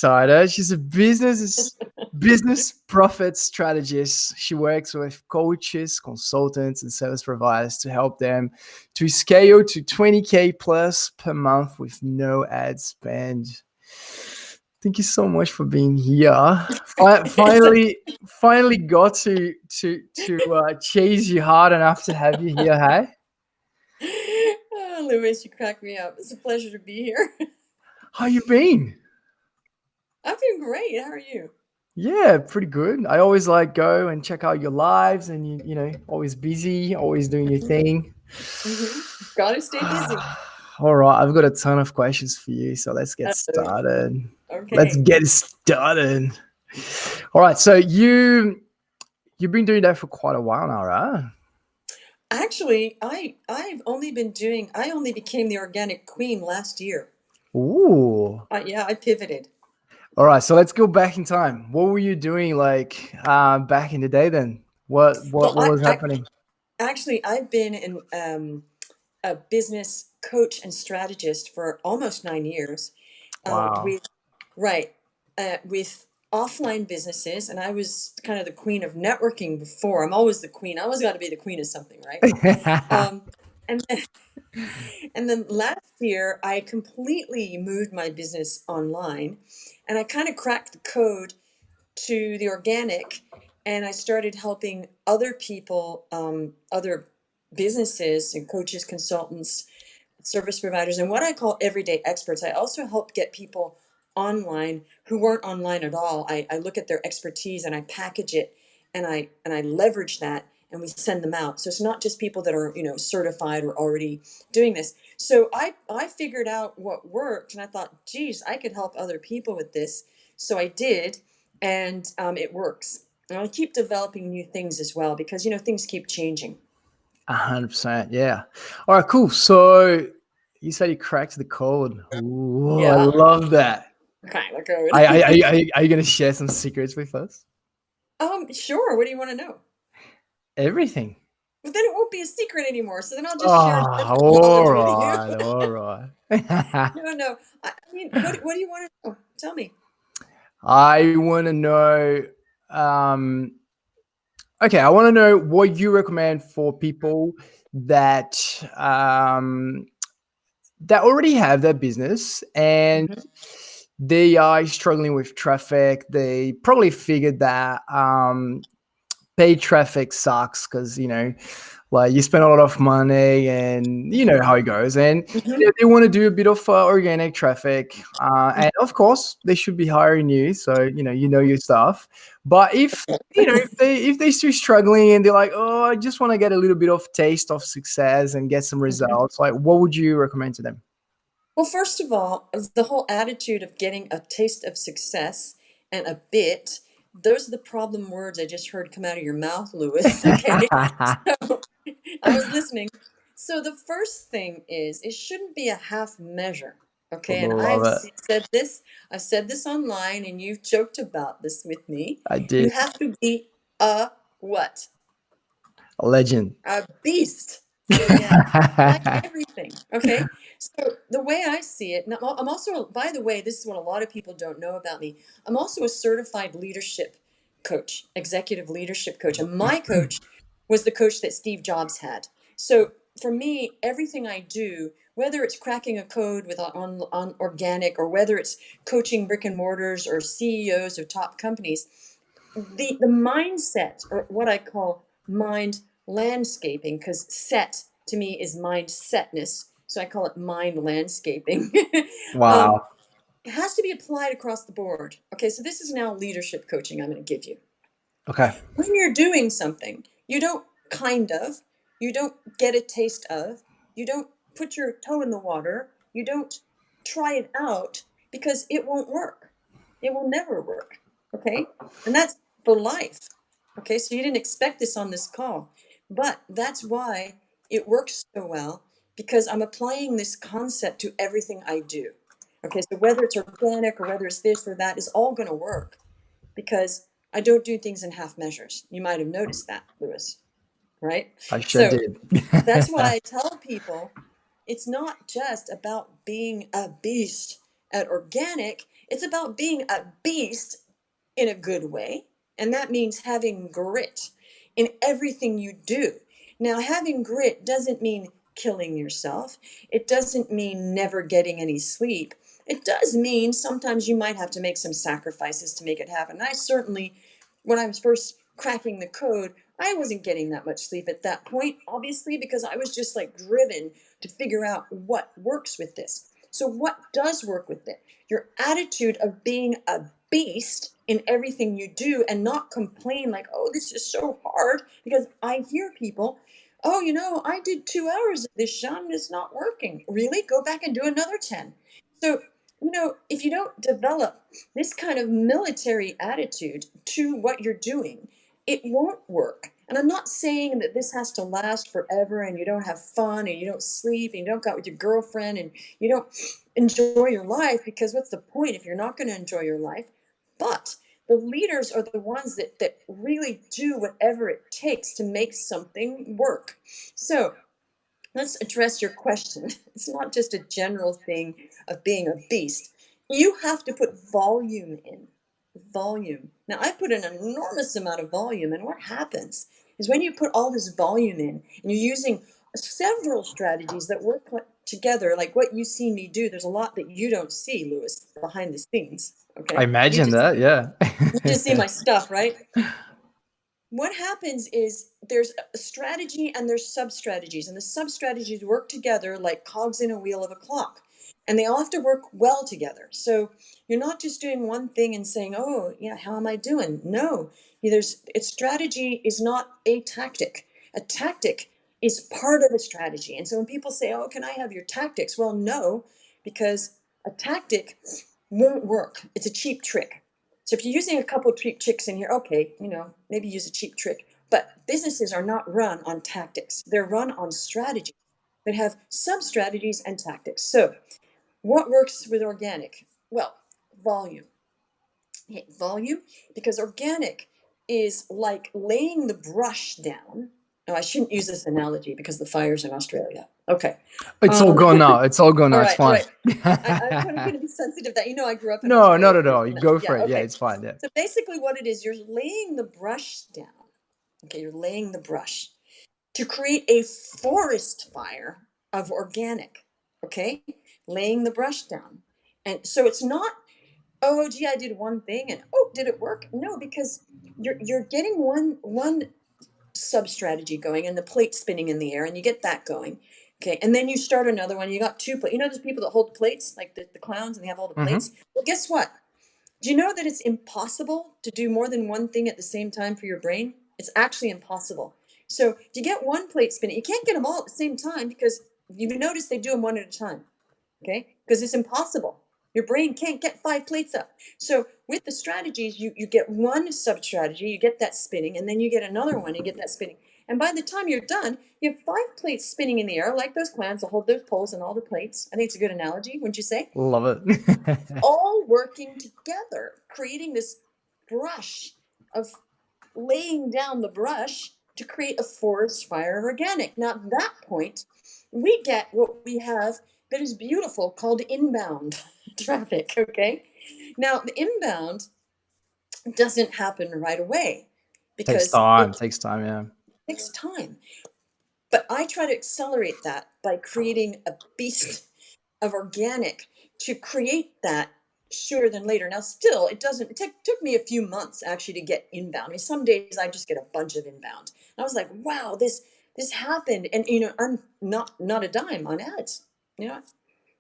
excited. She's a business profit strategist. She works with coaches, consultants, and service providers to help them to scale to 20K plus per month with no ad spend. Thank you so much for being here. Finally got to chase you hard enough to have you here. Hey, Oh, Lewis, you crack me up. It's a pleasure to be here. how you been? I'm doing great. How are you? Yeah, pretty good. I always like go and check out your lives, and you know, always busy, always doing your thing. Gotta stay busy. All right, I've got a ton of questions for you, so let's get Uh-oh. started. Let's Okay. get started. All right, so you've been doing that for quite a while now, right? Actually, I only became the organic queen last year. Ooh. Yeah, I pivoted. All right, so let's go back in time. What were you doing like back in the day then? What Well, what what was happening? I've been a business coach and strategist for almost 9 years. Wow. With right, with offline businesses, and I was kind of the queen of networking before. I'm always the queen. I always got to be the queen of something, right? Um, and then, and then last year, I completely moved my business online, and I kind of cracked the code to the organic, and I started helping other people, other businesses and coaches, consultants, service providers, and what I call everyday experts. I also help get people online who weren't online at all. I look at their expertise and I package it, and I leverage that, and we send them out. So it's not just people that are certified or already doing this. So I figured out what worked, and I thought, geez, I could help other people with this. So I did, and it works. And I keep developing new things as well because things keep changing. 100%. Yeah. All right, cool. So you said you cracked the code. Ooh, I Yeah, love that. kind of Are you going to share some secrets with us? Sure. What do you want to know? Everything. But then it won't be a secret anymore. So then I'll just share Oh, general all knowledge with you. right. All right. No, no. I mean, what do you want to know? Tell me. I want to know. Um, okay, I want to know what you recommend for people that that already have their business and Mhm. they are struggling with traffic. They probably figured that paid traffic sucks because like you spend a lot of money and you know Mhm. how it goes, and Mhm. they want to do a bit of organic traffic, and of course they should be hiring you, so you know your stuff. But if they're still struggling and they're like, oh, I just want to get a little bit of taste of success and get some Mhm. results, like what would you recommend to them? Well, first of all, the whole attitude of getting a taste of success and a bit, those are the problem words I just heard come out of your mouth, Lewis. Okay. So I was listening. So the first thing is it shouldn't be a half measure. Okay. And Love it. I've said this online, and you've joked about this with me. I You did. have to be a what? A legend. A beast. Yeah, like everything. Okay. So the way I see it, now I'm also, by the way, this is what a lot of people don't know about me. I'm also a certified leadership coach, executive leadership coach. And my coach was the coach that Steve Jobs had. So for me, everything I do, whether it's cracking a code with on organic, or whether it's coaching brick and mortars or CEOs of top companies, the mindset, or what I call mind landscaping, because set to me is mindsetness, so I call it mind landscaping. um, Wow. it has to be applied across the board. Okay, so this is now leadership coaching I'm going to give you. Okay. When you're doing something, you don't kind of, you don't get a taste of, you don't put your toe in the water, you don't try it out, because it won't work. It will never work. Okay? And that's for life. Okay, so you didn't expect this on this call, but that's why it works so well, because I'm applying this concept to everything I do. Okay, so whether it's organic or whether it's this or that is all going to work, because I don't do things in half measures. You might have noticed that, Lewis, right? I sure So did. that's why I tell people it's not just about being a beast at organic, It's about being a beast in a good way. And that means having grit in everything you do. Now, having grit doesn't mean killing yourself. It doesn't mean never getting any sleep. It does mean sometimes you might have to make some sacrifices to make it happen. I certainly, when I was first cracking the code, I wasn't getting that much sleep at that point, obviously, because I was just like driven to figure out what works with this. So, what does work with it? Your attitude of being a beast in everything you do and not complain like, oh, this is so hard. Because I hear people, oh, I did 2 hours of this, Jeanne, it's not working. Really? Go back and do another 10. So, if you don't develop this kind of military attitude to what you're doing, it won't work. And I'm not saying that this has to last forever and you don't have fun and you don't sleep and you don't go out with your girlfriend and you don't enjoy your life, because what's the point if you're not going to enjoy your life? But the leaders are the ones that really do whatever it takes to make something work. So let's address your question. It's not just a general thing of being a beast. You have to put volume in. Volume. Now, I put an enormous amount of volume, and what happens is when you put all this volume in and you're using several strategies that work together, like what you see me do, there's a lot that you don't see, Lewis, behind the scenes. I Okay? imagine that, yeah. You just see my stuff, right? What happens is there's a strategy and there's sub strategies, and the sub strategies work together like cogs in a wheel of a clock, and they all have to work well together. So you're not just doing one thing and saying, oh yeah, how am I doing? No, its strategy is not a tactic. A tactic is part of a strategy. And so when people say, oh, can I have your tactics? Well, no, because a tactic won't work. It's a cheap trick. So if you're using a couple of cheap tricks in here, okay, maybe use a cheap trick. But businesses are not run on tactics. They're run on strategies that have sub-strategies and tactics. So what works with organic? Well, volume. Okay, volume, because organic is like laying the brush down. Oh, I shouldn't use this analogy because the fire's in Australia. Okay. It's all gone now. It's all gone now. All It's right, all fine. right. I'm kind of going to be sensitive that, I grew up in No, Australia. not at all. You go for it. Yeah, okay. it's fine. Yeah. So basically what it is, you're laying the brush down. Okay, you're laying the brush to create a forest fire of organic. Okay? Laying the brush down. And so it's not, oh gee, I did one thing and oh, did it work? No, because you're getting one sub strategy going and the plate spinning in the air, and you get that going. Okay, and then you start another one. You got two plates. Those people that hold plates, like the clowns, and they have all the plates. Well, guess what? Do you know that it's impossible to do more than one thing at the same time for your brain? It's actually impossible. So if you get one plate spinning, you can't get them all at the same time because you've noticed they do them one at a time. Okay, because it's impossible. Your brain can't get 5 plates up. So with the strategies, you get one sub strategy, you get that spinning, and then you get another one, you get that spinning. And by the time you're done, you have 5 plates spinning in the air, like those clowns that hold those poles and all the plates. I think it's a good analogy, wouldn't you say? Love it. All working together, creating this brush of laying down the brush to create a forest fire of organic. Now, at that point, we get what we have that is beautiful called inbound traffic, okay? Now, the inbound doesn't happen right away because Takes time, yeah. takes time. But I try to accelerate that by creating a beast of organic to create that sooner than later. Now, still, it took me a few months actually to get inbound. I mean, some days I just get a bunch of inbound. And I was like, wow, this happened. And, I'm not a dime on ads.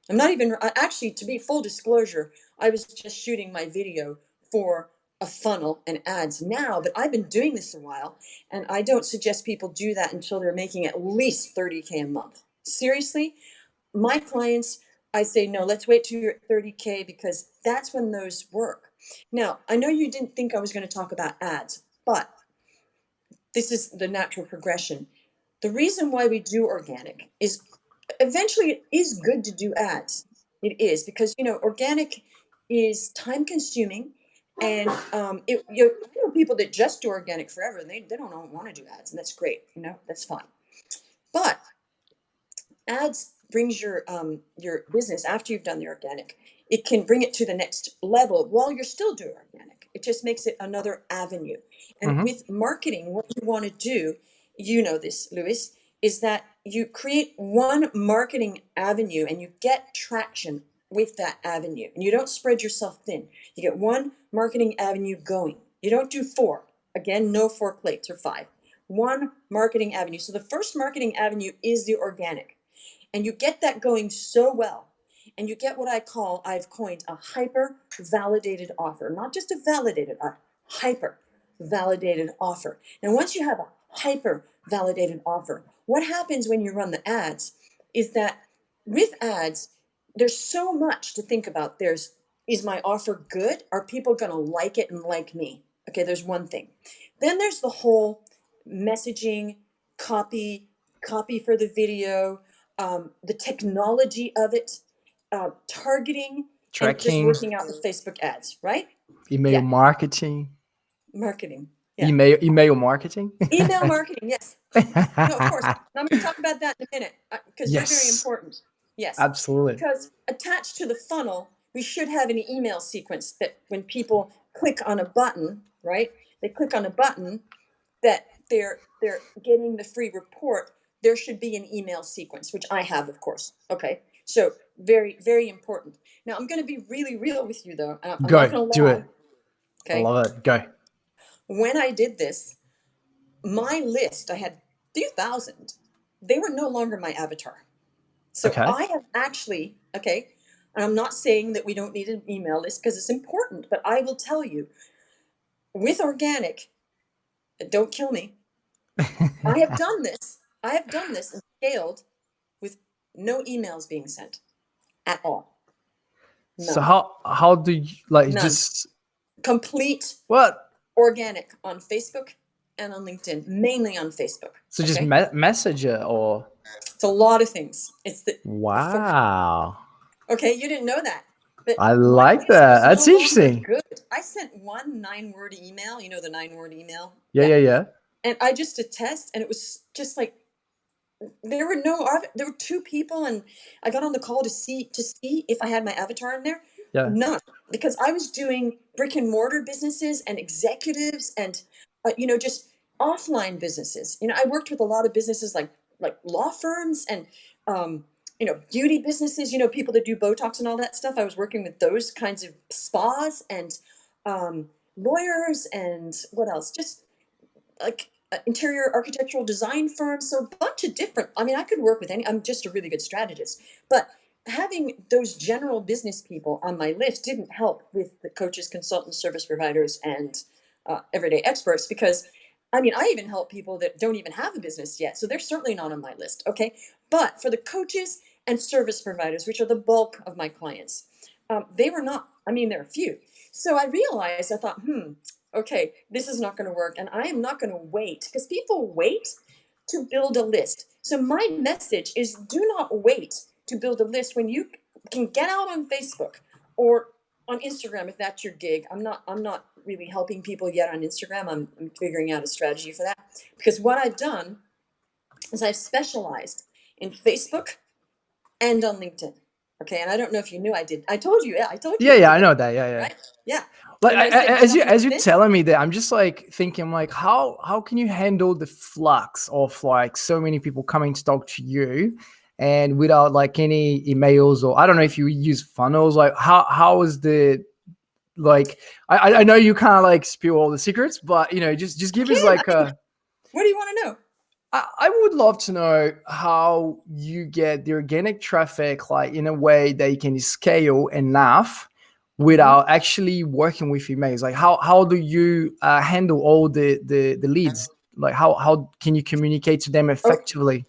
I'm not even, actually, to be full disclosure, I was just shooting my video for a funnel and ads now, but I've been doing this a while, and I don't suggest people do that until they're making at least 30K a month. Seriously, my clients, I say, no, let's wait till you're at 30K because that's when those work. Now, I know you didn't think I was going to talk about ads, but this is the natural progression. The reason why we do organic is eventually it is good to do ads. It is because, organic is time consuming. And people that just do organic forever, and they don't want to do ads, and that's great. That's fine. But ads brings your business after you've done the organic it can bring it to the next level while you're still doing organic. It just makes it another avenue. And Mm-hmm. with marketing, what you want to do, you know this, Louis, is that you create one marketing avenue and you get traction with that avenue. And you don't spread yourself thin. You get one marketing avenue going. You don't do four. Again, no 4 plates or 5. One marketing avenue. So the first marketing avenue is the organic. And you get that going so well. And you get what I've coined a hyper validated offer. Not just a validated, a hyper validated offer. Now, once you have a hyper validated offer, what happens when you run the ads is that with ads, there's so much to think about. Is my offer good? Are people going to like it and like me? Okay, there's one thing. Then there's the whole messaging, copy for the video, the technology of it, targeting, and just Tracking, working out the Facebook ads, right? email Yeah, marketing, marketing. Yeah, email marketing. email marketing. Yes. No, of course. I'm going to talk about that in a minute because you're very Yes, important. Yes, absolutely. because attached to the funnel, we should have an email sequence that when people click on a button, right? They click on a button that they're getting the free report. There should be an email sequence, which I have, of course. Okay, so very, very important. Now I'm going to be really real with you, though. I'm not Go, going to do lie. it. I Okay, love it. Go. when I did this, my list, I had 2,000. They were no longer my avatar. So Okay. I have actually, okay, and I'm not saying that we don't need an email list because it's important, but I will tell you, with organic, don't kill me. I have done this. I have done this and scaled with no emails being sent at all. So None. how do you like None. just Complete what? organic on Facebook and on LinkedIn, mainly on Facebook. So just Okay. messenger or It's a lot of things. It's the wow. okay, you didn't know that. But I my like list that. was no That's longer interesting. good. I sent one 9-word email, you know the 9-word email? Yeah, Yeah. yeah, yeah. And I just did test and it was just like there were 2 people and I got on the call to see if I had my avatar in there. Yeah. None, because I was doing brick and mortar businesses and executives and just offline businesses. I worked with a lot of businesses like law firms and beauty businesses, people that do Botox and all that stuff. I was working with those kinds of spas and lawyers and what else? Just like interior architectural design firms. So a bunch of different, I could work with any, I'm just a really good strategist, but having those general business people on my list didn't help with the coaches, consultants, service providers, and everyday experts because I even help people that don't even have a business yet. So they're certainly not on my list. Okay. But for the coaches and service providers, which are the bulk of my clients, they were not, there are a few. So I realized, I thought, okay, this is not going to work. And I am not going to wait because people wait to build a list. So my message is do not wait to build a list when you can get out on Facebook or on Instagram if that's your gig. I'm not really helping people yet on Instagram. I'm figuring out a strategy for that because what I've done is I've specialized in Facebook and on LinkedIn. Okay, and I don't know if you knew I did. I told you, yeah, I told you Yeah, I yeah, did I that, know that. Yeah, yeah. right? Yeah. Like And I said, as you on as you're LinkedIn, telling me that, I'm just like thinking like how can you handle the flux of like so many people coming to talk to you and without like any emails, or I don't know if you use funnels, like how is the like I know you can't like spill all the secrets, but just I give us can. like a What do you want to know? I would love to know how you get the organic traffic like in a way that you can scale enough Mhm. without actually working with emails. Like how do you handle all the leads? Like how can you communicate to them Oh, effectively?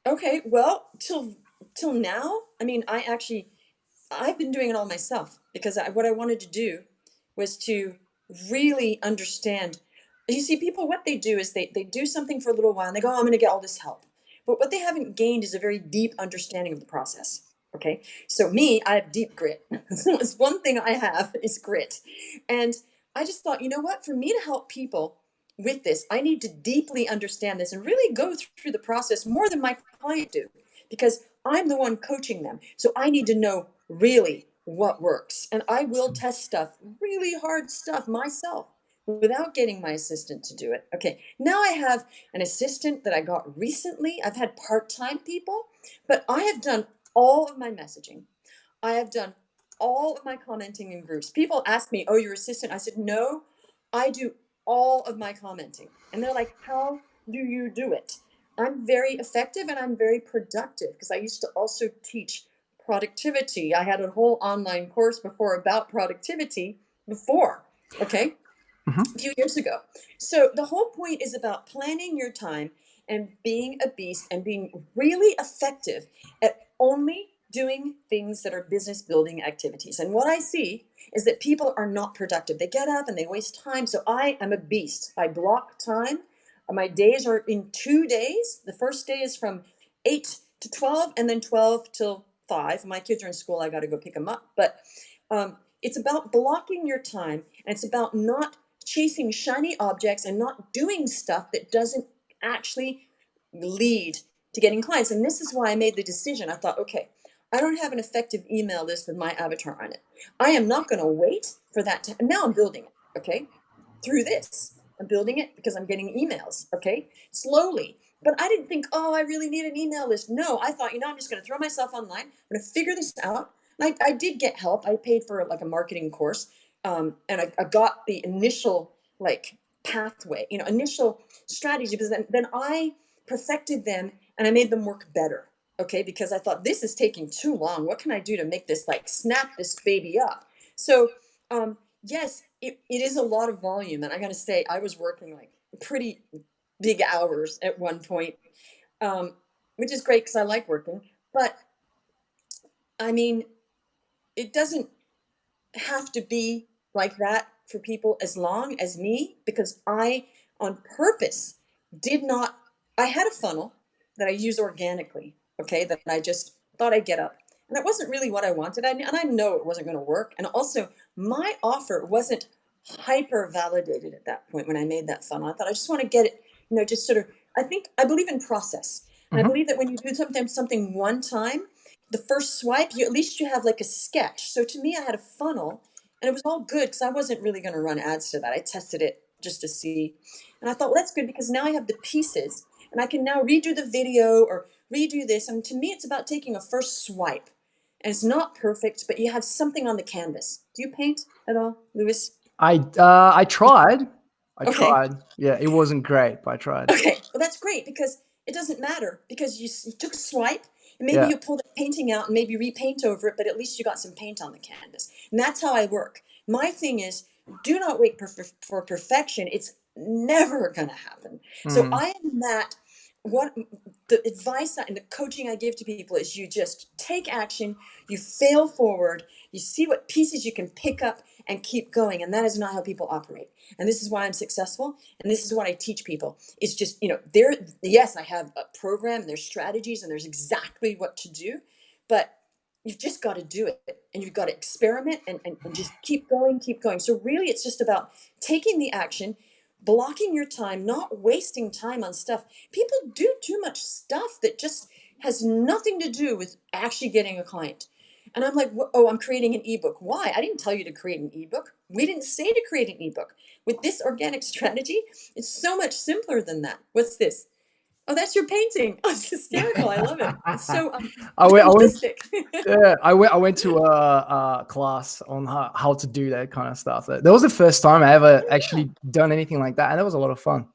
okay. Well, till now, I've been doing it all myself because what I wanted to do was to really understand. You see, people, what they do is they do something for a little while and they go, oh, I'm going to get all this help. But what they haven't gained is a very deep understanding of the process. Okay. So me, I have deep grit. It's one thing I have is grit. And I just thought, you know what, for me to help people with this, I need to deeply understand this and really go through the process more than my client do because I'm the one coaching them. So I need to know really what works. And I will test stuff, really hard stuff myself without getting my assistant to do it. Okay, now I have an assistant that I got recently. I've had part-time people, but I have done all of my messaging. I have done all of my commenting in groups. People ask me, "Oh, your assistant?" I said, "No, I do all of my commenting." And they're like, "How do you do it?" I'm very effective and I'm very productive because I used to also teach productivity. I had a whole online course before about productivity before, okay, a few years ago. So the whole point is about planning your time and being a beast and being really effective at only doing things that are business building activities. And what I see is that people are not productive. They get up and they waste time. So I am a beast. I block time. My days are in 2 days. The first day is from 8 to 12 and then 12 till 5. My kids are in school. I got to go pick them up. But it's about blocking your time, and it's about not chasing shiny objects and not doing stuff that doesn't actually lead to getting clients. And this is why I made the decision. I thought, okay, I don't have an effective email list with my avatar on it. I am not going to wait for that to, and now I'm building it, okay? Through this. I'm building it because I'm getting emails, okay? Slowly. But I didn't think, oh, I really need an email list. No, I thought, I'm just going to throw myself online. I'm going to figure this out. And I did get help. I paid for like a marketing course. And I got the initial like pathway, initial strategy, because then I perfected them and I made them work better. Okay, because I thought this is taking too long. What can I do to make this like snap this baby up? So yes, it is a lot of volume, and I gotta say I was working like pretty big hours at one point, which is great because I like working. But I mean, it doesn't have to be like that for people as long as me, because I on purpose did not, I had a funnel that I use organically, okay, that I just thought I'd get up, and that wasn't really what I wanted. And I know it wasn't going to work, and also my offer wasn't hyper validated at that point when I made that funnel. I thought I just want to get it, just sort of, I believe in process, and I believe that when you do something one time, the first swipe, at least you have like a sketch. So to me, I had a funnel, and it was all good because I wasn't really going to run ads to that. I tested it just to see, and I thought, well, that's good because now I have the pieces, and I can now redo the video or redo this. And to me, it's about taking a first swipe, and it's not perfect, but you have something on the canvas. Do you paint at all, Louis? I tried. Okay. Yeah, it wasn't great, but I tried. Okay, well, that's great because it doesn't matter because you took a swipe and maybe Yeah. you pull the painting out and maybe repaint over it, but at least you got some paint on the canvas. And that's how I work. My thing is, do not wait for perfection. It's never going to happen. So Mm. I am that. What the advice and the coaching I give to people is you just take action, you fail forward, you see what pieces you can pick up and keep going. And that is not how people operate. And this is why I'm successful. And this is what I teach people. It's just, yes, I have a program and there's strategies and there's exactly what to do, but you've just got to do it, and you've got to experiment and just keep going, keep going. So really it's just about taking the action, blocking your time, not wasting time on stuff. People do too much stuff that just has nothing to do with actually getting a client. And I'm like, oh, I'm creating an ebook. Why? I didn't tell you to create an ebook. We didn't say to create an ebook. With this organic strategy, it's so much simpler than that. What's this? Oh, that's your painting. Oh, it's hysterical. I love it. It's so I went. simplistic. Yeah, I went to a class on how to do that kind of stuff. That was the first time I ever actually done anything like that, and that was a lot of fun.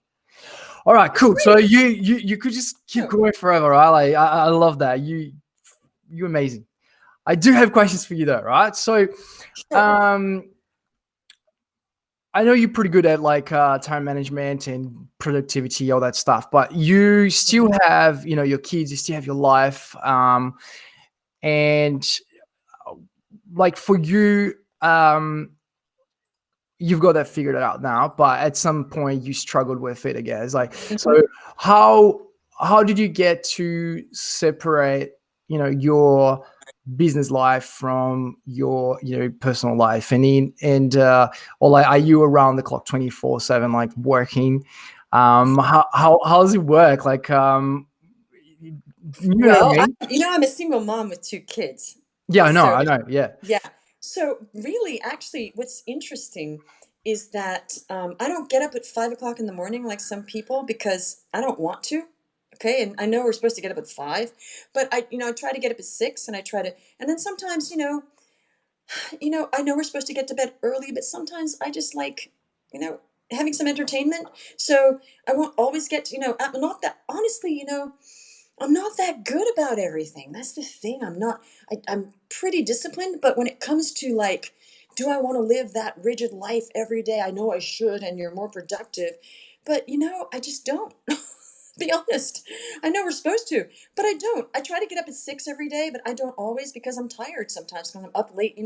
All right, cool. Great. So you could just keep going forever, right? Like I love that. You're amazing. I do have questions for you though, right? So, Sure. I know you're pretty good at like time management and productivity, all that stuff, but you still have, your kids, you still have your life, and like for you, you've got that figured out now, but at some point you struggled with it again. It's like, so how did you get to separate, your business life from your, personal life, or like, are you around the clock 24/7, like working? How does it work? Like, you know what Well, I mean? I'm a single mom with 2 kids. Yeah, I know. So I know. Yeah. yeah. So really, actually, what's interesting is that I don't get up at 5 o'clock in the morning like some people because I don't want to. Okay, and I know we're supposed to get up at 5, but I try to get up at 6, and I try to, and then sometimes, I know we're supposed to get to bed early, but sometimes I just like, you know, having some entertainment. So I won't always get, I'm not that, honestly, I'm not that good about everything. That's the thing. I'm pretty disciplined, but when it comes to like, do I want to live that rigid life every day? I know I should, and you're more productive. But, I just don't. Be honest. I know we're supposed to, but I don't. I try to get up at 6 every day, but I don't always because I'm tired sometimes because I'm up late,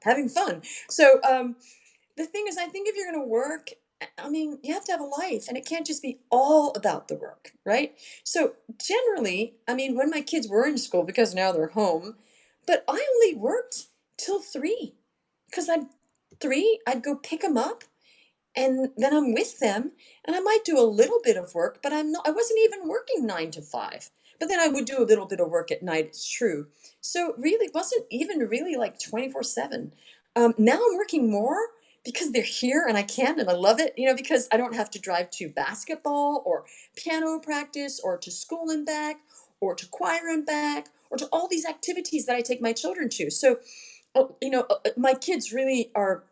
having fun. So, the thing is, I think if you're going to work, I mean, you have to have a life and it can't just be all about the work, right? So, generally, I mean, when my kids were in school, because now they're home, but I only worked till 3 because I'm 3, I'd go pick them up and then I'm with them and I might do a little bit of work, but I wasn't even working 9 to 5. But then I would do a little bit of work at night, it's true. So really it wasn't even really like 24/7. Now I'm working more because they're here and I can and I love it, because I don't have to drive to basketball or piano practice or to school and back or to choir and back or to all these activities that I take my children to. So, my kids really are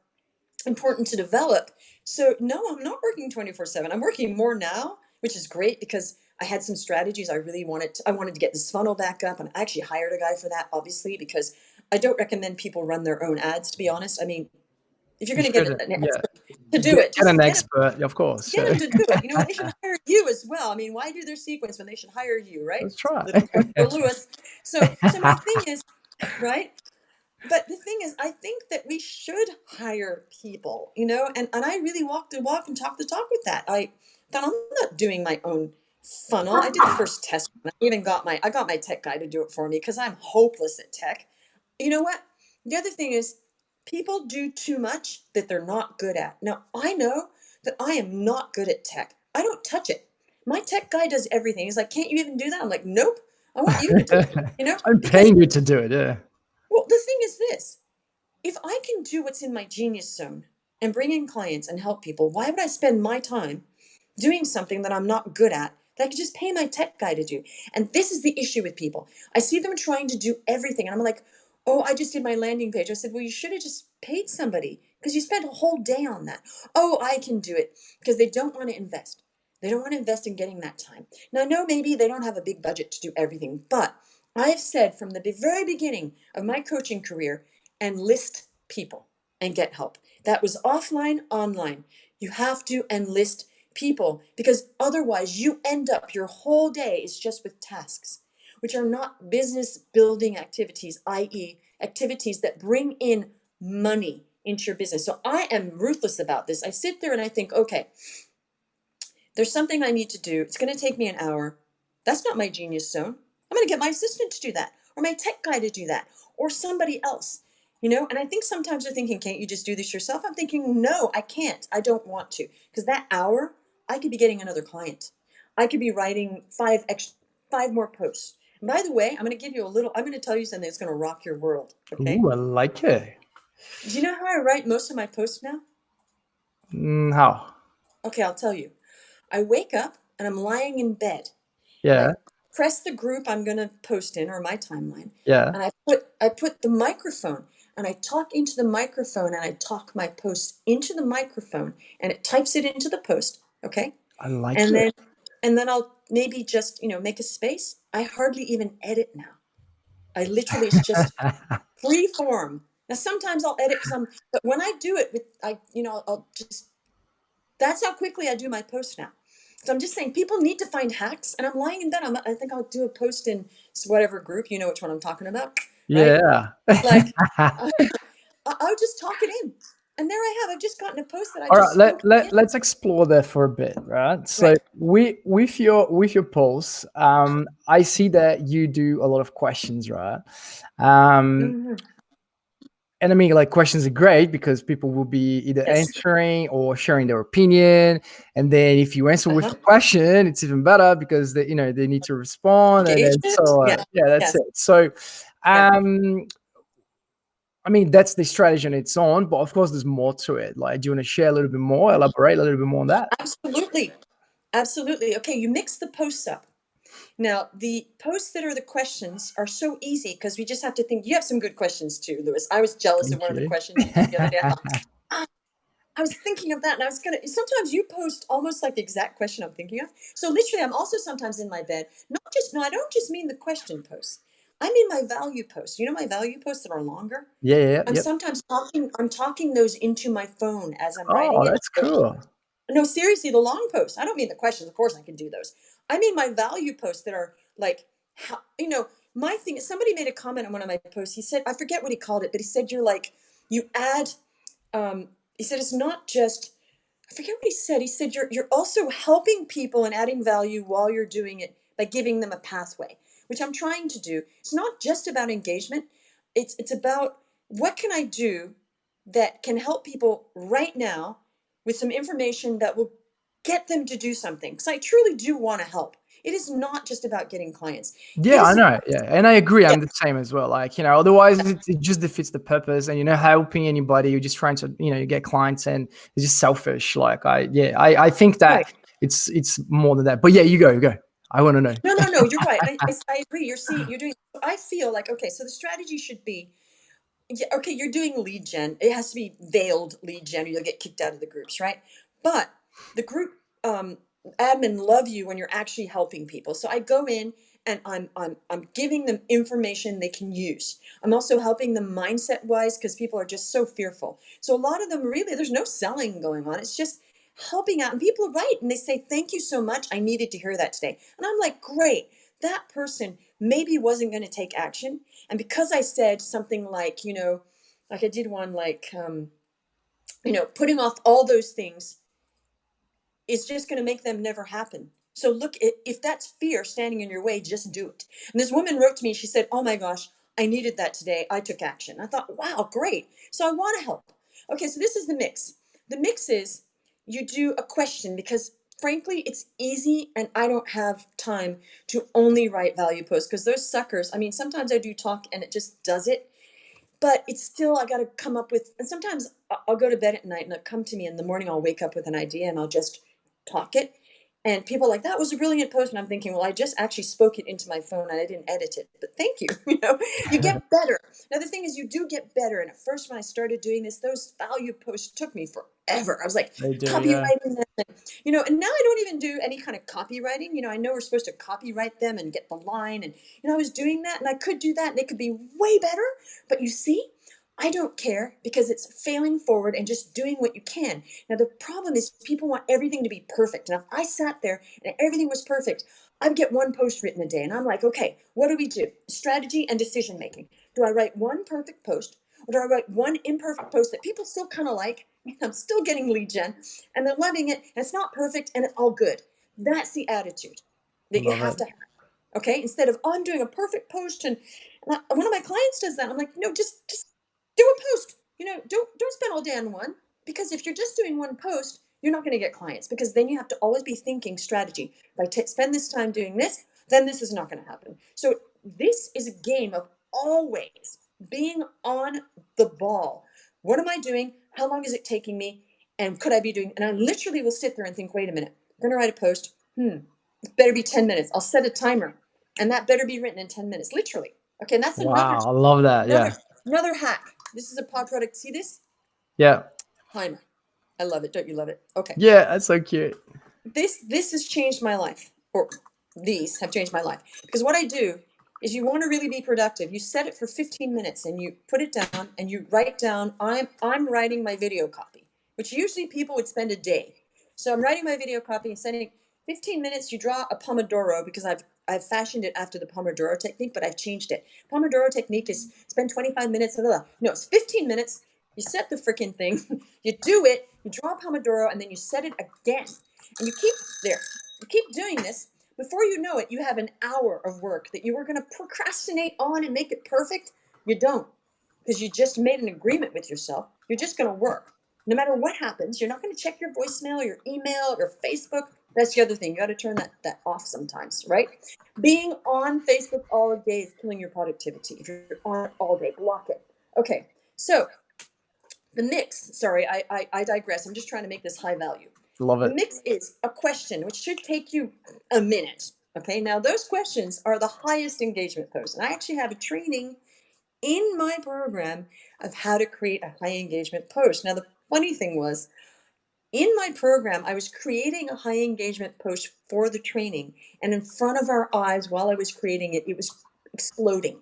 important to develop. So no, I'm not working 24/7. I'm working more now, which is great because I had some strategies I wanted to get this funnel back up, and I actually hired a guy for that, obviously, because I don't recommend people run their own ads, to be honest. I mean, if you're You going to get should. an Yeah. expert to do Get, it, get just an expert, of course. get So them to do it. And they should hire you as well. I mean, why do their sequence when they should hire you, right? let's try. Little plug for Lewis. So my thing is, right? But the thing is, I think that we should hire people, and I really walk the walk and talk the talk with that. I thought I'm not doing my own funnel. I did the first test. I even got my tech guy to do it for me because I'm hopeless at tech. You know what? The other thing is people do too much that they're not good at. Now, I know that I am not good at tech. I don't touch it. My tech guy does everything. He's like, "Can't you even do that?" I'm like, "Nope. I want you to do it." I'm Because, paying you to do it. Yeah. well, the thing is this. If I can do what's in my genius zone and bring in clients and help people, why would I spend my time doing something that I'm not good at that I could just pay my tech guy to do? And this is the issue with people. I see them trying to do everything, and I'm like, "Oh, I just did my landing page." I said, "Well, you should have just paid somebody because you spent a whole day on that." "Oh, I can do it," because they don't want to invest. They don't want to invest in getting that time. Now, I know maybe they don't have a big budget to do everything, but I've said from the very beginning of my coaching career, enlist people and get help. That was offline, online. You have to enlist people because otherwise you end up your whole day is just with tasks, which are not business building activities, i.e., activities that bring in money into your business. So I am ruthless about this. I sit there and I think, okay, there's something I need to do. It's going to take me an hour. That's not my genius zone. I'm going to get my assistant to do that, or my tech guy to do that, or somebody else. And I think sometimes they're thinking, can't you just do this yourself? I'm thinking, no, I can't. I don't want to. Because that hour, I could be getting another client. I could be writing 5 more posts. And by the way, I'm going to tell you something that's going to rock your world. Okay. Ooh, I like it. Do you know how I write most of my posts now? How? Okay, I'll tell you. I wake up and I'm lying in bed. And I Yeah. press the group I'm going to post in or my timeline. Yeah. And I put the microphone and I talk into the microphone and I talk my post into the microphone and it types it into the post. Okay. I like And it. then I'll maybe just, make a space. I hardly even edit now. It's just free form. Now, sometimes I'll edit but when I do it I'll just, that's how quickly I do my post now. So I'm just saying people need to find hacks. And I'm lying in bed. I think I'll do a post in whatever group, you know which one I'm talking about, right? Yeah. Like I'll just talk it in. And there I have. I've just gotten a post that I All right, just spoke in. let's explore that for a bit, right? So Right. with your posts, I see that you do a lot of questions, right? Mhm. And I mean, like, questions are great because people will be either Yes. answering or sharing their opinion. And then if you answer with Uh-huh. a question, it's even better because they need to respond. And then Engagement. Yeah. yeah, that's Yes. it. So, Yeah. um, I mean, that's the strategy on its own, but of course there's more to it. Like, do you want to share a little bit more, elaborate a little bit more on that? Absolutely. Absolutely. Okay, you mix the posts up. Now, the posts that are the questions are so easy because we just have to think. You have some good questions too, Lewis. I was jealous of Thank one of the you. questions you did the other day. I thought, ah, I was thinking of that, and I was gonna. Sometimes you post almost like the exact question I'm thinking of. So literally, I'm also sometimes in my bed. No, I don't just mean the question posts. I mean my value posts. You know my value posts that are longer. Yeah, yeah, I'm yep. sometimes talking. I'm talking those into my phone as I'm writing Oh, it. that's cool. No, seriously, the long posts. I don't mean the questions. Of course, I can do those. I mean my value posts that are like, how, my thing. Somebody made a comment on one of my posts. He said, I forget what he called it, but he said you're like, you add. He said it's not just. I forget what he said. He said you're also helping people and adding value while you're doing it by giving them a pathway, which I'm trying to do. It's not just about engagement. It's about what can I do that can help people right now with some information that will get them to do something. Because I truly do want to help. It is not just about getting clients. It Yeah, I is know. Yeah, and I agree. yeah, I'm the same as well. Like, otherwise it just defeats the purpose. And helping anybody, you're just trying to, you get clients, and it's just selfish. Like, I think that right. it's more than that. But yeah, you go. I want to know. No. You're right. I agree. You're doing. I feel like okay. So the strategy should be. Yeah, okay, you're doing lead gen. It has to be veiled lead gen, or you'll get kicked out of the groups, right? But the group admin love you when you're actually helping people. So I go in and I'm giving them information they can use. I'm also helping them mindset wise because people are just so fearful. So a lot of them really, there's no selling going on. It's just helping out, and people are right, and they say thank you so much. I needed to hear that today, and I'm like, great. That person maybe wasn't going to take action, and because I said something like, like I did one like, putting off all those things is just going to make them never happen. So look, if that's fear standing in your way, just do it. And this woman wrote to me. She said, "Oh my gosh, I needed that today. I took action." I thought, wow, great. So I want to help. Okay, so this is the mix. The mix is you do a question because frankly, it's easy and I don't have time to only write value posts because those suckers, I mean, sometimes I do talk and it just does it, but it's still, I got to come up with, and sometimes I'll go to bed at night and it'll come to me in the morning. I'll wake up with an idea and I'll just talk it. And people are like, that was a brilliant post. And I'm thinking, well, I just actually spoke it into my phone and I didn't edit it, but thank you. You get better. Now, the thing is, you do get better. And at first, when I started doing this, those value posts took me forever. I was like They do, yeah. copywriting them. And now I don't even do any kind of copywriting. I know we're supposed to copyright them and get the line. And, I was doing that and I could do that and it could be way better. But you see, I don't care because it's failing forward and just doing what you can. Now, the problem is people want everything to be perfect. And if I sat there and everything was perfect, I'd get one post written a day. And I'm like, okay, what do we do? Strategy and decision making. Do I write one perfect post or do I write one imperfect post that people still kind of like? I'm still getting lead gen and they're loving it. And it's not perfect and it's all good. That's the attitude that you Love have it. to have. Okay, instead of I'm doing a perfect post, and one of my clients does that. I'm like, no, just do a post. Don't spend all day on one, because if you're just doing one post, you're not going to get clients, because then you have to always be thinking strategy. If I spend this time doing this, then this is not going to happen. So this is a game of always being on the ball. What am I doing? How long is it taking me? And could I be doing? And I literally will sit there and think, wait a minute, I'm going to write a post. It better be 10 minutes. I'll set a timer, and that better be written in 10 minutes, literally. Okay, and that's Wow, I love that. another Yeah. another hack. This is a pod product. See this Yeah. timer? I love it. Don't you love it? Okay. Yeah, that's so cute. This has changed my life, or these have changed my life, because what I do is, you want to really be productive, you set it for 15 minutes and you put it down and you write down, I'm writing my video copy, which usually people would spend a day. So I'm writing my video copy and sending 15 minutes. You draw a pomodoro, because I've fashioned it after the pomodoro technique, but I've changed it. Pomodoro technique is spend 25 minutes, blah, blah, blah. No, it's 15 minutes. You set the freaking thing, you do it, you draw a pomodoro, and then you set it again. And you keep doing this. Before you know it, you have an hour of work that you were going to procrastinate on and make it perfect. You don't, because you just made an agreement with yourself. You're just going to work. No matter what happens, you're not going to check your voicemail, your email, or Facebook. That's the other thing. You got to turn that off sometimes, right? Being on Facebook all day is killing your productivity. If you're on it all day, block it. Okay, So the mix, sorry, I digress. I'm just trying to make this high value. Love The it. mix is a question, which should take you a minute. Okay, now those questions are the highest engagement posts. And I actually have a training in my program of how to create a high engagement post. Now, the funny thing was, in my program, I was creating a high engagement post for the training. And in front of our eyes, while I was creating it, it was exploding.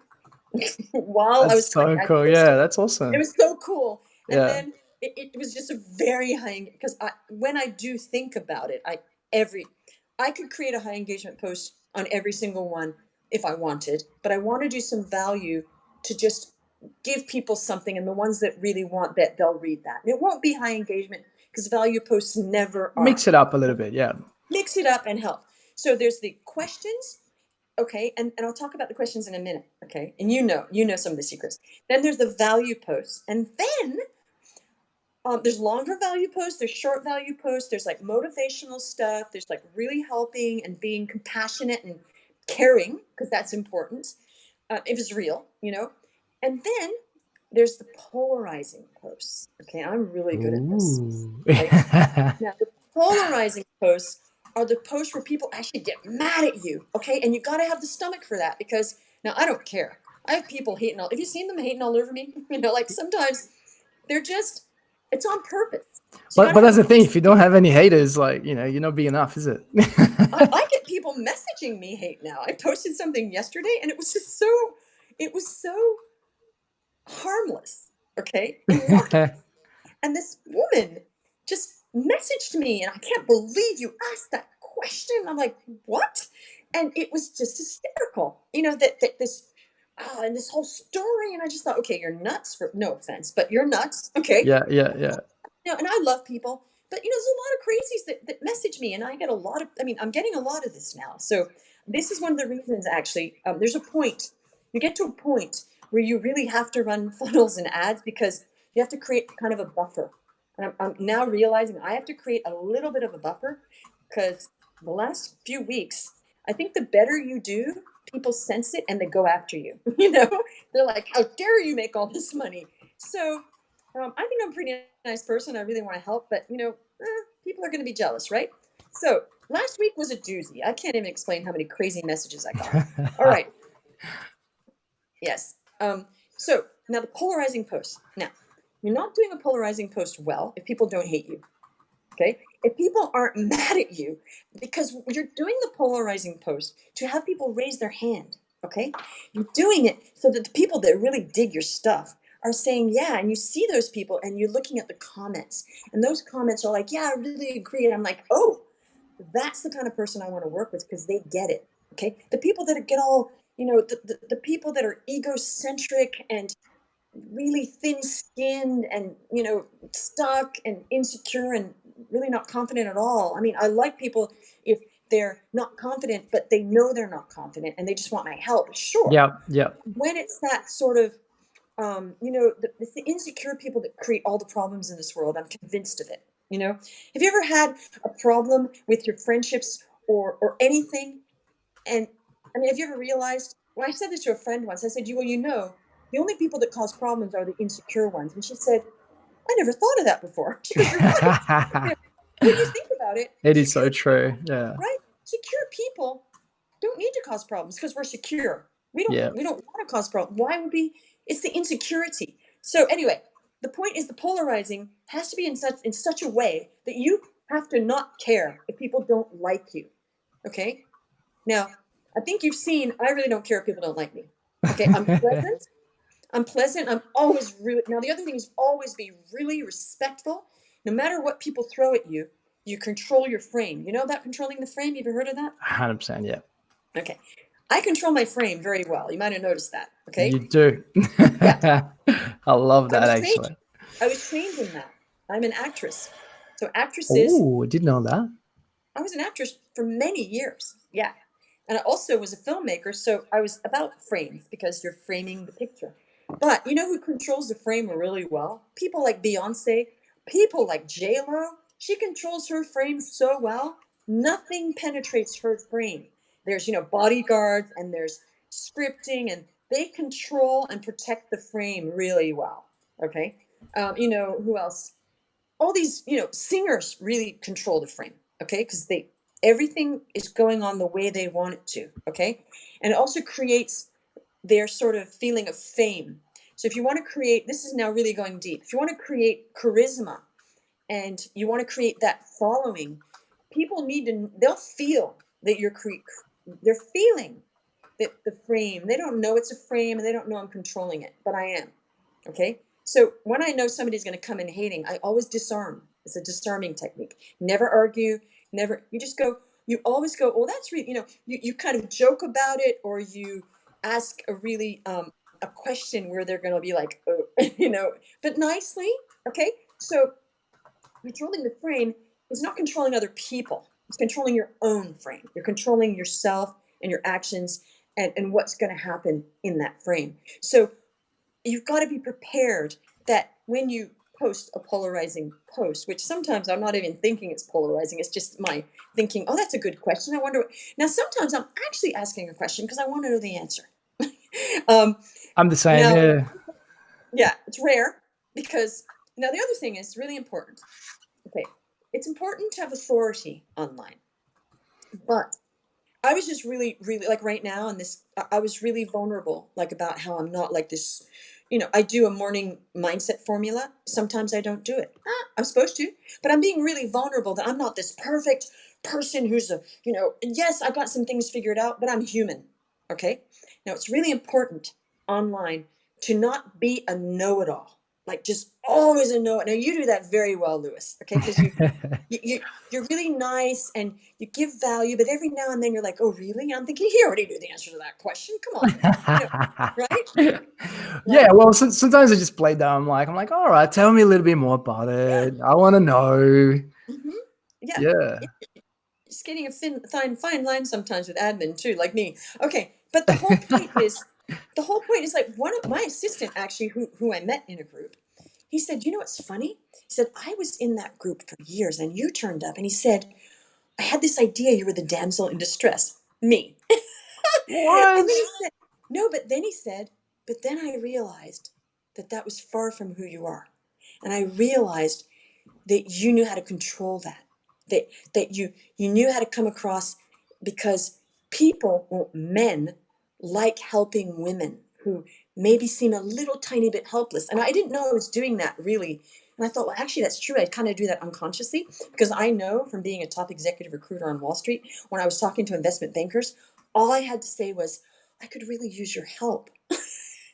While I was That's so I cool. posted Yeah, that's it awesome. was so cool. And Yeah. then it was just a very high, because when I do think about it, I could create a high engagement post on every single one if I wanted, but I want to do some value to just give people something, and the ones that really want that, they'll read that. And it won't be high engagement because value posts never are. Mix it up a little bit. Yeah. Mix it up and help. So there's the questions. Okay, and I'll talk about the questions in a minute. Okay, and you know some of the secrets. Then there's the value posts, and then there's longer value posts, there's short value posts, there's like motivational stuff, there's like really helping and being compassionate and caring, because that's important if it's real, you know. And then there's the polarizing posts. Okay, I'm really good at this. Ooh. Right? Now, the polarizing posts are the posts where people actually get mad at you. Okay, and you got to have the stomach for that, because now I don't care. I have people hating all. Have you seen them hating all over me? You know, like sometimes they're just, it's on purpose. So you But got to that's have the thing. thick If you don't skin. have any haters, like you're not big enough, is it? I get people messaging me hate now. I posted something yesterday, and it was just so, it was so harmless. Okay, and this woman just messaged me, and I can't believe you asked that question. I'm like, what? And it was just hysterical. You know, that this and this whole story. And I just thought, okay, you're nuts, for no offense, but you're nuts. Okay. Yeah, yeah, yeah. You know, and I love people, but you know, there's a lot of crazies that message me, and I get a lot of, I mean, I'm getting a lot of this now. So this is one of the reasons, actually. There's a point, you get to a point where you really have to run funnels and ads, because you have to create kind of a buffer. And I'm now realizing I have to create a little bit of a buffer, because the last few weeks, I think the better you do, people sense it and they go after you. You know, they're like, how dare you make all this money? So I think I'm a pretty nice person. I really want to help, but you know, people are going to be jealous, right? So last week was a doozy. I can't even explain how many crazy messages I got. All right. Yes. So now the polarizing post. Now, you're not doing a polarizing post well if people don't hate you. Okay. If people aren't mad at you, because you're doing the polarizing post to have people raise their hand. Okay. You're doing it so that the people that really dig your stuff are saying, yeah. And you see those people, and you're looking at the comments, and those comments are like, yeah, I really agree. And I'm like, oh, that's the kind of person I want to work with, because they get it. Okay. The people that get all, you know, the people that are egocentric and really thin-skinned and, you know, stuck and insecure and really not confident at all. I mean, I like people if they're not confident, but they know they're not confident and they just want my help. Sure. Yeah, yeah. When it's that sort of, you know, it's the insecure people that create all the problems in this world. I'm convinced of it. You know, have you ever had a problem with your friendships or anything? And I mean, have you ever realized? Well, I said this to a friend once. I said, "You well, you know, the only people that cause problems are the insecure ones." And she said, "I never thought of that before." She goes, "You're right. You know, when you think about it, It is so secure true. people, Yeah, right? Secure people don't need to cause problems because we're secure. yeah, We don't want to cause problems. Why would we? It's the insecurity. So anyway, the point is the polarizing has to be in such a way that you have to not care if people don't like you. Okay. Now, I think you've seen, I really don't care if people don't like me. Okay, I'm pleasant. I'm pleasant. I'm always really, now the other thing is always be really respectful. No matter what people throw at you, you control your frame. You know about controlling the frame? You ever heard of that? 100%. Yeah, Okay. I control my frame very well. You might have noticed that. Okay. you do. Yeah. I love I that was trained. actually. I was trained in that. I'm an actress. So actresses, Oh, didn't know that. I was an actress for many years. Yeah. And I also was a filmmaker, so I was about frames because you're framing the picture. But you know who controls the frame really well? People like Beyonce, people like J-Lo. She controls her frame so well. Nothing penetrates her frame. There's, you know, bodyguards and there's scripting, and they control and protect the frame really well. Okay. Who else? All these, singers really control the frame. Okay. Because everything is going on the way they want it to. Okay. And it also creates their sort of feeling of fame. So if you want to create, this is now really going deep. If you want to create charisma and you want to create that following, people they'll feel that they're feeling that the frame, they don't know it's a frame and they don't know I'm controlling it, but I am. Okay. So when I know somebody's going to come in hating, I always disarm. It's a disarming technique. Never argue, never, you always go, oh, that's really, you kind of joke about it, or you ask a question where they're going to be like, oh, but nicely. Okay. So controlling the frame is not controlling other people. It's controlling your own frame. You're controlling yourself and your actions and what's going to happen in that frame. So you've got to be prepared that when you post a polarizing post, which sometimes I'm not even thinking it's polarizing, it's just my thinking, oh, that's a good question. I wonder. Now, sometimes I'm actually asking a question because I want to know the answer. I'm the same. Now, Yeah. yeah, it's rare because now the other thing is really important. Okay, it's important to have authority online, but I was just really, really like right now in this, I was really vulnerable, like about how I'm not like this. I do a morning mindset formula. Sometimes I don't do it. I'm supposed to, but I'm being really vulnerable that I'm not this perfect person who's yes, I got some things figured out, but I'm human. Okay. Now it's really important online to not be a know-it-all, like just always a know it. Now you do that very well, Lewis. Okay. Because you're really nice and you give value, but every now and then you're like, oh, really? And I'm thinking, he already knew the answer to that question. Come on. Right? Yeah, Right? well, sometimes I just play dumb. I'm like, all right, tell me a little bit more about Yeah. it. I want to know. Hmm. Yeah. Yeah. It's getting a fine line sometimes with admin too, like me. Okay. But the whole point is like one of my assistant actually who I met in a group, he said, what's funny? He said, I was in that group for years and you turned up and he said, I had this idea you were the damsel in distress. Me. And What? then he said, no, but then he said, but then I realized that was far from who you are. And I realized that you knew how to control that you knew how to come across because people, well, men, like helping women who maybe seem a little tiny bit helpless. And I didn't know I was doing that really. And I thought, well, actually, that's true. I kind of do that unconsciously because I know from being a top executive recruiter on Wall Street, when I was talking to investment bankers, all I had to say was, I could really use your help.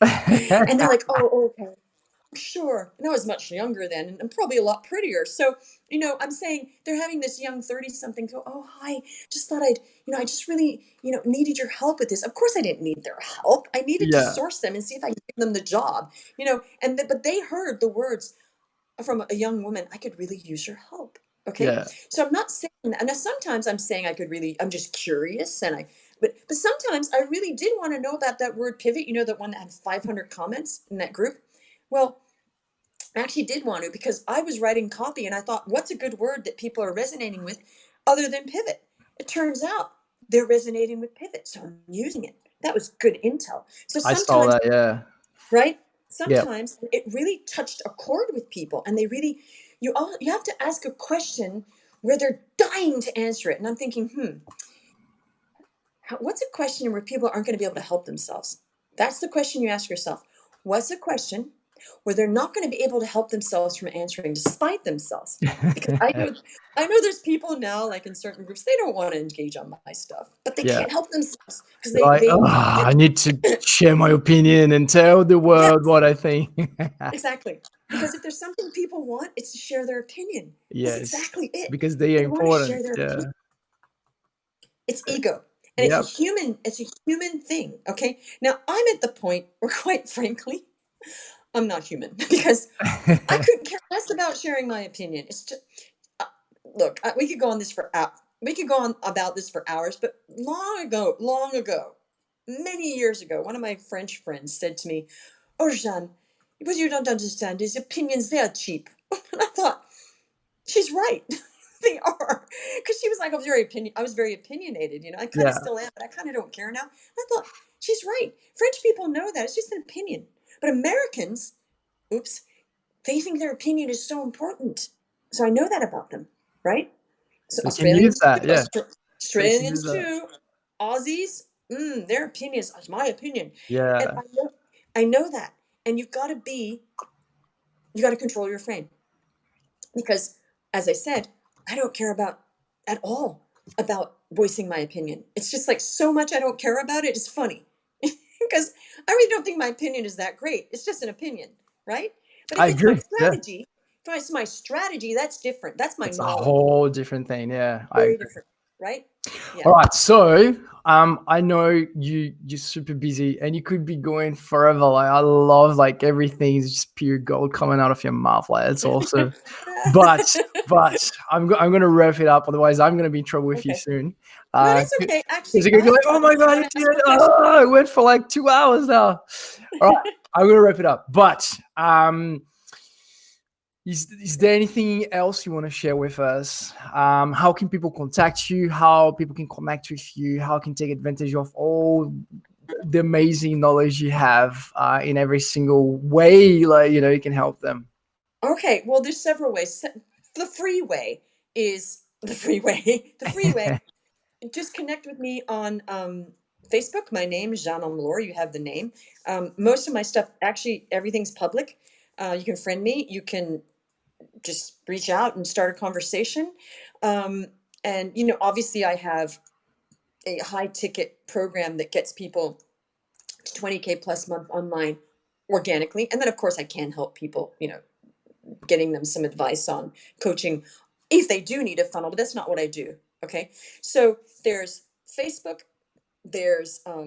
And they're like, oh, okay. Sure. And I was much younger then and probably a lot prettier. So, I'm saying they're having this young 30 something go, oh, hi, just thought I just really, needed your help with this. Of course, I didn't need their help. I needed to Yeah. source them and see if I could give them the job, but they heard the words from a young woman, I could really use your help. Okay. Yeah. So I'm not saying that. Now, sometimes I'm saying I'm just curious but sometimes I really did want to know about that word pivot, that one that had 500 comments in that group. Well, I actually did want to because I was writing copy and I thought, what's a good word that people are resonating with other than pivot? It turns out they're resonating with pivot. So I'm using it. That was good intel. So I saw sometimes, that. Yeah. right? Yeah. Sometimes it really touched a chord with people and you have to ask a question where they're dying to answer it. And I'm thinking, what's a question where people aren't going to be able to help themselves? That's the question you ask yourself. What's a question where they're not going to be able to help themselves from answering despite themselves? Because I know there's people now, like in certain groups, they don't want to engage on my stuff, but they Yeah. can't help themselves because Like, oh, I need to share my opinion and tell the yeah, world what I think. exactly. Because if there's something people want, it's to share their opinion. That's Yes. exactly it. Because they are They want to important. share their opinion. Yeah. It's ego. And Yep. it's a human thing. Okay. Now I'm at the point where quite frankly, I'm not human because I couldn't care less about sharing my opinion. It's just uh, look, we could go on this for we could go on about this for hours, but long ago, many years ago, one of my French friends said to me, "Oh, Jeanne, what you don't understand is opinions. They are cheap." And I thought, she's right. They are, because she was like, I was very opinionated. I kind of Yeah. still am, but I kind of don't care now. I thought she's right. French people know that it's just an opinion, but Americans, oops, they think their opinion is so important. So I know that about them, right? So They can use that. Yeah. They can use Australians that. too, Aussies, their opinions is my opinion. And Yeah. I know that. And you got to control your frame. Because as I said, I don't care about at all about voicing my opinion. It's just like so much I don't care about it. It's funny. Because I really don't think my opinion is that great. It's just an opinion, right? But I if it's my agree. Yeah. strategy, if it's my strategy, that's different. That's my It's a knowledge. whole different thing. Yeah. I Very agree. different, right? Yeah. All right, so I know you're super busy and you could be going forever. Like I love like everything is just pure gold coming out of your mouth. Like it's awesome. But I'm gonna wrap it up. Otherwise, I'm gonna be in trouble with you Okay. soon. No, that's Because okay. you're Actually, gonna I be have like, oh trouble my if you god, want he to did ask it! a question. Oh, it went for like 2 hours now. All right, I'm gonna wrap it up. But is there anything else you want to share with us? How can people contact you? How people can connect with you? How can take advantage of all the amazing knowledge you have in every single way? Like you can help them. Okay, well, there's several ways. The free way is the free way. The free way. Just connect with me on Facebook. My name is Jeanne Omlor. You have the name. Most of my stuff, actually, everything's public. You can friend me. You can just reach out and start a conversation. Um, and obviously, I have a high ticket program that gets people to 20K plus month online organically, and then of course I can help people. Getting them some advice on coaching if they do need a funnel, but that's not what I do. Okay. So there's Facebook, there's by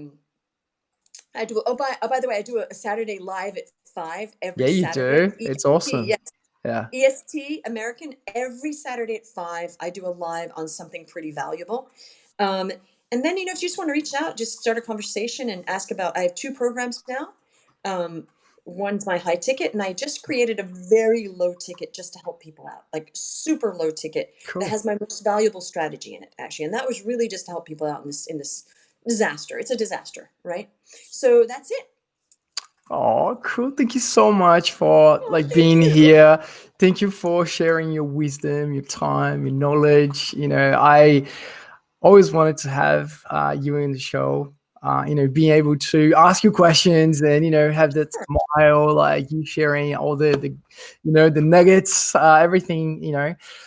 the way, I do a Saturday live at 5 every Yeah, you Saturday. do. It's awesome. Yes. Yeah. EST American every Saturday at 5. I do a live on something pretty valuable. And then, if you just want to reach out, just start a conversation and ask about, I have 2 programs now. One's my high ticket, and I just created a very low ticket just to help people out, like super low ticket that Cool. has my most valuable strategy in it, actually. And that was really just to help people out in this disaster. It's a disaster, right? So that's it. Oh, cool. Thank you so much for Oh, like thank being you. here. Thank you for sharing your wisdom, your time, your knowledge. I always wanted to have you in the show. Being able to ask you questions and have that Sure. smile, like you sharing all the nuggets, everything.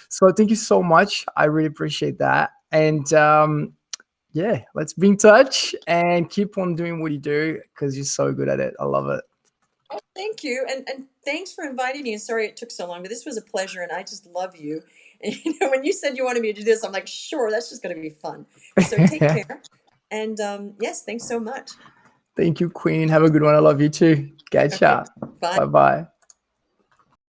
So thank you so much. I really appreciate that. And yeah, let's be in touch and keep on doing what you do because you're so good at it. I love it. Oh, thank you. And thanks for inviting me. And sorry it took so long, but this was a pleasure and I just love you. And when you said you wanted me to do this, I'm like, sure, that's just going to be fun. So take care. And yes, thanks so much. Thank you, Queen. Have a good one. I love you too. Catch Okay. up. Bye. Bye bye.